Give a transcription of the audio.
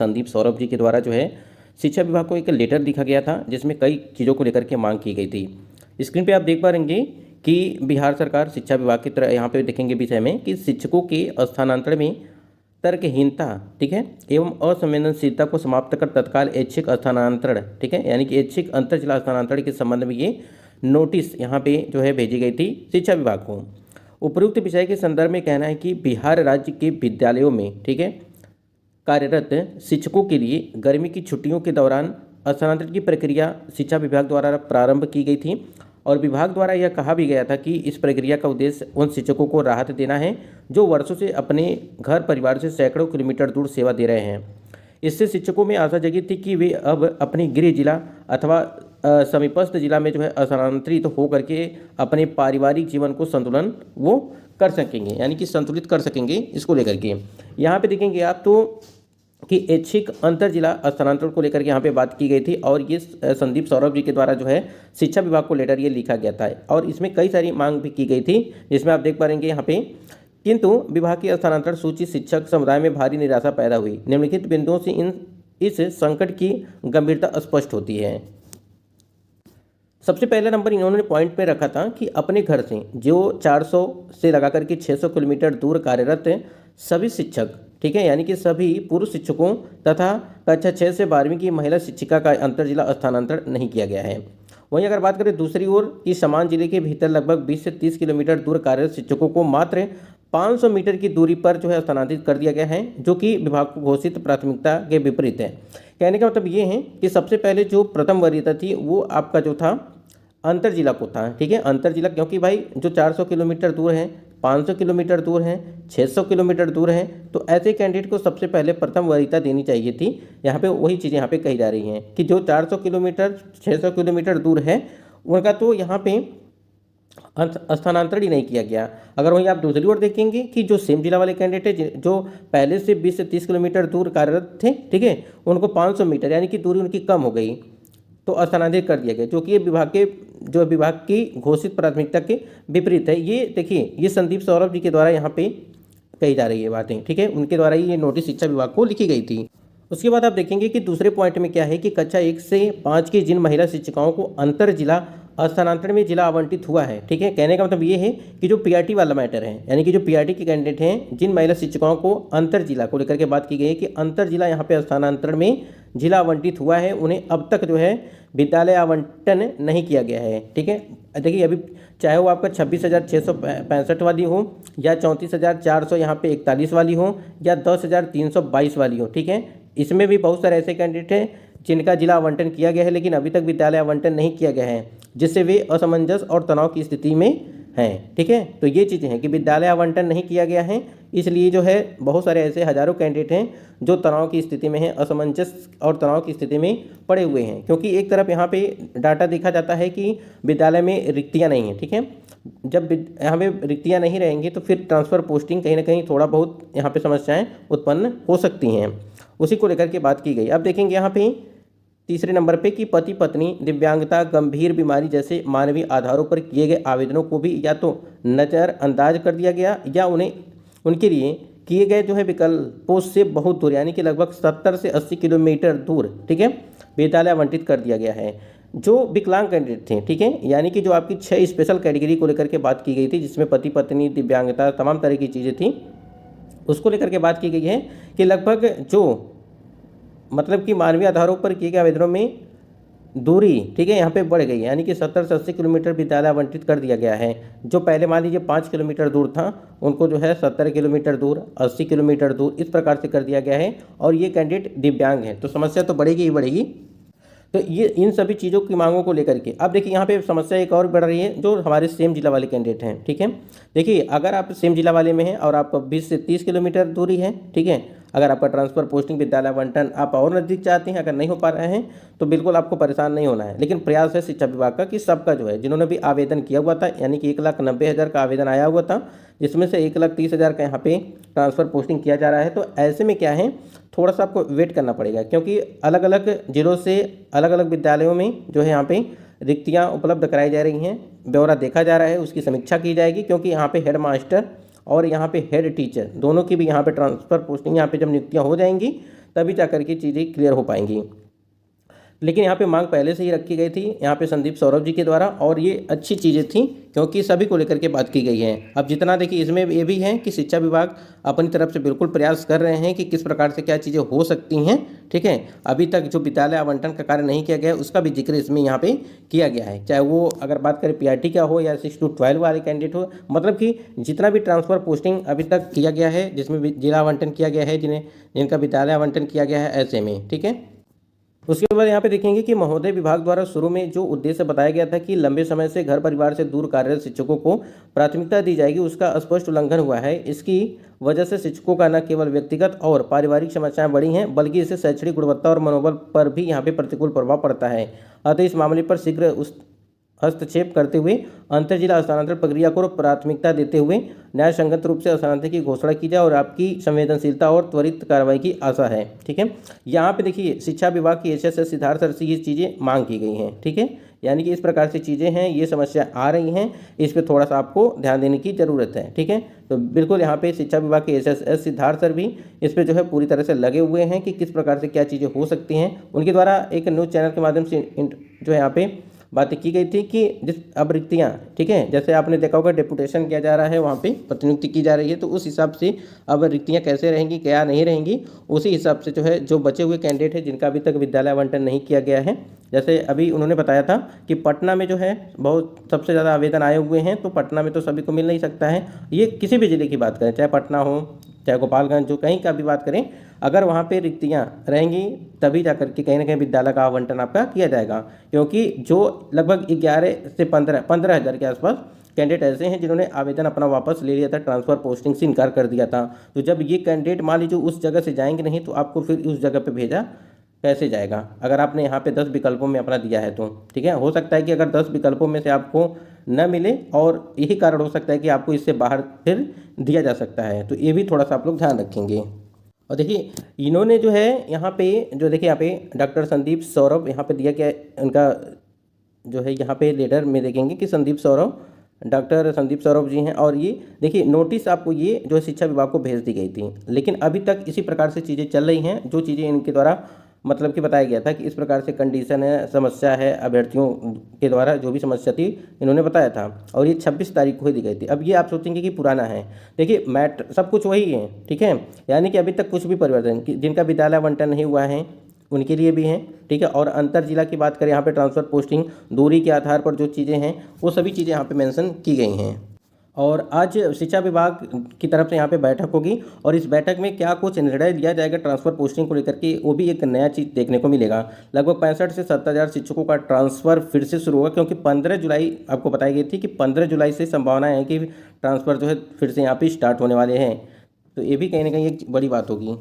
संदीप सौरभ जी के द्वारा जो है शिक्षा विभाग को एक लेटर लिखा गया था, जिसमें कई चीज़ों को लेकर के मांग की गई थी। स्क्रीन पे आप देख पा रहेंगे कि बिहार सरकार शिक्षा विभाग की तरह यहाँ पे देखेंगे विषय में कि शिक्षकों के स्थानांतरण में तर्कहीनता, ठीक है, एवं असंवेदनशीलता को समाप्त कर तत्काल ऐच्छिक स्थानांतरण, ठीक है, यानी कि ऐच्छिक अंतर जिला स्थानांतरण के संबंध में ये नोटिस यहाँ पे जो है भेजी गई थी शिक्षा विभाग को। उपयुक्त विषय के संदर्भ में कहना है कि बिहार राज्य के विद्यालयों में, ठीक है, कार्यरत शिक्षकों के लिए गर्मी की छुट्टियों के दौरान स्थानांतरण की प्रक्रिया शिक्षा विभाग द्वारा प्रारंभ की गई थी और विभाग द्वारा यह कहा भी गया था कि इस प्रक्रिया का उद्देश्य उन शिक्षकों को राहत देना है जो वर्षों से अपने घर परिवार से सैकड़ों किलोमीटर दूर सेवा दे रहे हैं। इससे शिक्षकों में आशा जगी थी कि वे अब अपने गृह जिला अथवा समीपस्थ जिला में जो है स्थानांतरित तो होकर के अपने पारिवारिक जीवन को संतुलन वो कर सकेंगे, यानी कि संतुलित कर सकेंगे। इसको लेकर के यहाँ पे देखेंगे आप तो कि ऐच्छिक अंतर जिला स्थानांतरण को लेकर के यहाँ पे बात की गई थी और ये संदीप सौरभ जी के द्वारा जो है शिक्षा विभाग को लेटर ये लिखा गया था और इसमें कई सारी मांग भी की गई थी, जिसमें आप देख पाएंगे यहाँ पे। किंतु विभाग की स्थानांतरण सूची शिक्षक समुदाय में भारी निराशा पैदा हुई। निम्नलिखित बिंदुओं से इस संकट की गंभीरता स्पष्ट होती है। सबसे पहला नंबर इन्होंने पॉइंट पे रखा था कि अपने घर से जो 400 से लगा करके 600 किलोमीटर दूर कार्यरत सभी शिक्षक, ठीक है, यानी कि सभी पुरुष शिक्षकों तथा कक्षा 6 से 12वीं की महिला शिक्षिका का अंतर जिला स्थानांतरण नहीं किया गया है। वहीं अगर बात करें दूसरी ओर कि समान जिले के भीतर लगभग 20 से 30 किलोमीटर दूर कार्यरत शिक्षकों को मात्र 500 मीटर की दूरी पर जो है स्थानांतरित कर दिया गया है, जो कि विभाग को घोषित प्राथमिकता के विपरीत है। कहने का मतलब ये है कि सबसे पहले जो प्रथम वरीयता थी वो आपका जो था अंतर जिला को था, ठीक है, अंतर जिला, क्योंकि भाई जो 400 किलोमीटर दूर है, 500 किलोमीटर दूर है, 600 किलोमीटर दूर है, तो ऐसे कैंडिडेट को सबसे पहले प्रथम वरीयता देनी चाहिए थी। यहाँ पे वही चीज़ें यहाँ पे कही जा रही हैं कि जो 400 किलोमीटर 600 किलोमीटर दूर है उनका तो यहाँ पे स्थानांतरण ही नहीं किया गया। अगर वहीं आप दूसरी ओर देखेंगे कि जो सेम जिला वाले कैंडिडेट है जो पहले से 20 से 30 किलोमीटर दूर कार्यरत थे, ठीक है, उनको 500 मीटर यानी कि दूरी उनकी कम हो गई तो स्थानांतरित कर दिया गया, जो कि ये विभाग की घोषित प्राथमिकता के विपरीत है। ये देखिए ये संदीप सौरभ जी के द्वारा यहाँ पे कही जा रही है बातें, ठीक है, उनके द्वारा ही ये नोटिस शिक्षा विभाग को लिखी गई थी। उसके बाद आप देखेंगे कि दूसरे पॉइंट में क्या है कि कक्षा 1 से 5 की जिन महिला शिक्षिकाओं को अंतर जिला स्थानांतरण में जिला आवंटित हुआ है, ठीक है, कहने का मतलब ये है कि जो पीआरटी वाला मैटर है, यानी कि जो पीआरटी के कैंडिडेट हैं जिन महिला शिक्षिकाओं को अंतर जिला को लेकर के बात की गई है कि अंतर जिला यहाँ पे स्थानांतरण में जिला आवंटित हुआ है, उन्हें अब तक जो है विद्यालय आवंटन नहीं किया गया है, ठीक है। देखिए अभी चाहे वो आपका 26,665 वाली हो या 34,400 यहाँ पे 41 वाली हो या 10,322 वाली हो, ठीक है, इसमें भी बहुत सारे ऐसे कैंडिडेट हैं जिनका जिला आवंटन किया गया है लेकिन अभी तक विद्यालय आवंटन नहीं किया गया है, जिससे वे असमंजस और तनाव की स्थिति में हैं, ठीक है। तो ये चीज़ें हैं कि विद्यालय आवंटन नहीं किया गया है, इसलिए जो है बहुत सारे ऐसे हजारों कैंडिडेट हैं जो तनाव की स्थिति में हैं, असमंजस और तनाव की स्थिति में पड़े हुए हैं, क्योंकि एक तरफ यहाँ पे डाटा देखा जाता है कि विद्यालय में रिक्तियाँ नहीं हैं, ठीक है। जब यहाँ पे रिक्तियाँ नहीं रहेंगी तो फिर ट्रांसफ़र पोस्टिंग कहीं ना कहीं थोड़ा बहुत यहाँ पे समस्याएँ उत्पन्न हो सकती हैं, उसी को लेकर के बात की गई। अब देखेंगे यहाँ पे तीसरे नंबर पे कि पति पत्नी, दिव्यांगता, गंभीर बीमारी जैसे मानवीय आधारों पर किए गए आवेदनों को भी या तो नज़रअंदाज कर दिया गया या उन्हें उनके लिए किए गए जो है विकल्पों से बहुत दूर यानी कि लगभग 70 से 80 किलोमीटर दूर, ठीक है, विद्यालय आवंटित कर दिया गया है। जो विकलांग कैंडिडेट थे, ठीक है, यानी कि जो आपकी 6 स्पेशल कैटेगरी को लेकर के बात की गई थी जिसमें पति पत्नी, दिव्यांगता, तमाम तरह की चीज़ें थी, उसको लेकर के बात की गई है कि लगभग जो मतलब कि मानवीय आधारों पर किए गए आवेदनों में दूरी, ठीक है, यहाँ पे बढ़ गई, यानी कि 70 से 80 किलोमीटर विद्यालय आवंटित कर दिया गया है। जो पहले मान लीजिए 5 किलोमीटर दूर था उनको जो है 70 किलोमीटर दूर, 80 किलोमीटर दूर इस प्रकार से कर दिया गया है और ये कैंडिडेट दिव्यांग है, तो समस्या तो बढ़ेगी ही बढ़ेगी। तो ये इन सभी चीज़ों की मांगों को लेकर के अब देखिए यहाँ पे समस्या एक और बढ़ रही है जो हमारे सेम जिला वाले कैंडिडेट हैं, ठीक है। देखिए अगर आप सेम जिला वाले में हैं और आपका 20 से 30 किलोमीटर दूरी है, ठीक है, अगर आपका ट्रांसफ़र पोस्टिंग विद्यालय आवंटन आप और नज़दीक चाहते हैं, अगर नहीं हो पा रहे हैं तो बिल्कुल आपको परेशान नहीं होना है। लेकिन प्रयास है शिक्षा विभाग का कि सबका जो है जिन्होंने भी आवेदन किया हुआ था, यानी कि 1,90,000 का आवेदन आया हुआ था जिसमें से 1,30,000 का यहाँ पे ट्रांसफ़र पोस्टिंग किया जा रहा है, तो ऐसे में क्या है थोड़ा सा आपको वेट करना पड़ेगा, क्योंकि अलग अलग जिलों से अलग अलग विद्यालयों में जो है यहाँ पे रिक्तियाँ उपलब्ध कराई जा रही हैं, ब्यौरा देखा जा रहा है, उसकी समीक्षा की जाएगी, क्योंकि यहाँ पे हेड मास्टर और यहाँ पे हेड टीचर दोनों की भी यहाँ पे ट्रांसफ़र पोस्टिंग यहाँ पे जब नियुक्तियाँ हो जाएंगी तभी जाकर के चीज़ें क्लियर हो पाएंगी। लेकिन यहाँ पे मांग पहले से ही रखी गई थी यहाँ पे संदीप सौरभ जी के द्वारा, और ये अच्छी चीज़ें थी क्योंकि सभी को लेकर के बात की गई है। अब जितना देखिए इसमें ये भी है कि शिक्षा विभाग अपनी तरफ से बिल्कुल प्रयास कर रहे हैं कि किस प्रकार से क्या चीज़ें हो सकती हैं, ठीक है। अभी तक जो विद्यालय आवंटन का कार्य नहीं किया गया उसका भी जिक्र इसमें यहाँ पे किया गया है, चाहे वो अगर बात करें PRT का हो या 6 to 12 वाले कैंडिडेट हो, मतलब कि जितना भी ट्रांसफ़र पोस्टिंग अभी तक किया गया है, जिसमें जिला आवंटन किया गया है, जिनका विद्यालय आवंटन किया गया है, ऐसे में, ठीक है। उसके बाद यहाँ पे देखेंगे कि महोदय विभाग द्वारा शुरू में जो उद्देश्य बताया गया था कि लंबे समय से घर परिवार से दूर कार्यरत शिक्षकों को प्राथमिकता दी जाएगी, उसका स्पष्ट उल्लंघन हुआ है। इसकी वजह से शिक्षकों का न केवल व्यक्तिगत और पारिवारिक समस्याएं बढ़ी हैं, बल्कि इससे शैक्षणिक गुणवत्ता और मनोबल पर भी यहाँ पे प्रतिकूल प्रभाव पड़ता है। अतः इस मामले पर शीघ्र हस्तक्षेप करते हुए अंतर्जिला स्थानांतरण प्रक्रिया को प्राथमिकता देते हुए न्याय संगत रूप से स्थानांतरण की घोषणा की जाए और आपकी संवेदनशीलता और त्वरित कार्रवाई की आशा है, ठीक है। यहाँ पे देखिए शिक्षा विभाग की HSS सिद्धार्थ सर से ये चीज़ें मांग की गई हैं, ठीक है। यानी कि इस प्रकार से चीज़ें हैं, ये समस्या आ रही हैं, इस पर थोड़ा सा आपको ध्यान देने की ज़रूरत है, ठीक है। तो बिल्कुल यहाँ पे शिक्षा विभाग के HSS सिद्धार्थ सर भी इस पर जो है पूरी तरह से लगे हुए हैं कि किस प्रकार से क्या चीज़ें हो सकती हैं। उनके द्वारा एक न्यूज़ चैनल के माध्यम से जो है यहाँ पे बातें की गई थी कि जिस अब रिक्तियाँ, ठीक है, जैसे आपने देखा होगा डेपुटेशन किया जा रहा है, वहाँ पे प्रतिनियुक्ति की जा रही है, तो उस हिसाब से अब रिक्तियाँ कैसे रहेंगी, क्या नहीं रहेंगी, उसी हिसाब से जो है जो बचे हुए कैंडिडेट हैं जिनका अभी तक विद्यालय आवंटन नहीं किया गया है, जैसे अभी उन्होंने बताया था कि पटना में जो है बहुत सबसे ज़्यादा आवेदन आए हुए हैं, तो पटना में तो सभी को मिल नहीं सकता है। ये किसी भी ज़िले की बात करें, चाहे पटना हो चाहे गोपालगंज, जो कहीं का भी बात करें, अगर वहाँ पे रिक्तियाँ रहेंगी तभी जाकर के कहीं ना कहीं विद्यालय का आवंटन आपका किया जाएगा, क्योंकि जो लगभग 11 से 15 हज़ार के आसपास कैंडिडेट ऐसे हैं जिन्होंने आवेदन अपना वापस ले लिया था, ट्रांसफ़र पोस्टिंग से इनकार कर दिया था। तो जब ये कैंडिडेट मान लीजिए उस जगह से जाएंगे नहीं, तो आपको फिर उस जगह पर भेजा कैसे जाएगा, अगर आपने यहाँ पे 10 विकल्पों में अपना दिया है तो, ठीक है। हो सकता है कि अगर 10 विकल्पों में से आपको न मिले, और यही कारण हो सकता है कि आपको इससे बाहर फिर दिया जा सकता है, तो ये भी थोड़ा सा आप लोग ध्यान रखेंगे। और देखिए इन्होंने जो है यहाँ पे जो देखिए यहाँ पे डॉक्टर संदीप सौरभ यहाँ पे दिया गया, उनका जो है यहाँ पे लेटर में देखेंगे कि डॉक्टर संदीप सौरभ जी हैं, और ये देखिए नोटिस आपको ये जो शिक्षा विभाग को भेज दी गई थी, लेकिन अभी तक इसी प्रकार से चीज़ें चल रही हैं, जो चीज़ें इनके द्वारा मतलब कि बताया गया था कि इस प्रकार से कंडीशन है, समस्या है, अभ्यर्थियों के द्वारा जो भी समस्या थी इन्होंने बताया था, और ये 26 तारीख को ही दी गई थी। अब ये आप सोचेंगे कि पुराना है, देखिए मैटर सब कुछ वही है, ठीक है, यानी कि अभी तक कुछ भी परिवर्तन, जिनका विद्यालय आवंटन नहीं हुआ है उनके लिए भी हैं, ठीक है। और अंतर जिला की बात करें, यहाँ पे ट्रांसफ़र पोस्टिंग दूरी के आधार पर जो चीज़ें हैं वो सभी चीज़ें यहाँ पे मेंशन की गई हैं। और आज शिक्षा विभाग की तरफ से यहाँ पे बैठक होगी, और इस बैठक में क्या कुछ निर्णय लिया जाएगा ट्रांसफ़र पोस्टिंग को लेकर के, वो भी एक नया चीज़ देखने को मिलेगा। लगभग 65 से 70 हज़ार शिक्षकों का ट्रांसफ़र फिर से शुरू होगा, क्योंकि 15 जुलाई आपको बताई गई थी कि 15 जुलाई से संभावना है कि ट्रांसफ़र जो है फिर से यहाँ पर स्टार्ट होने वाले हैं, तो ये भी कहीं ना कहीं एक बड़ी बात होगी।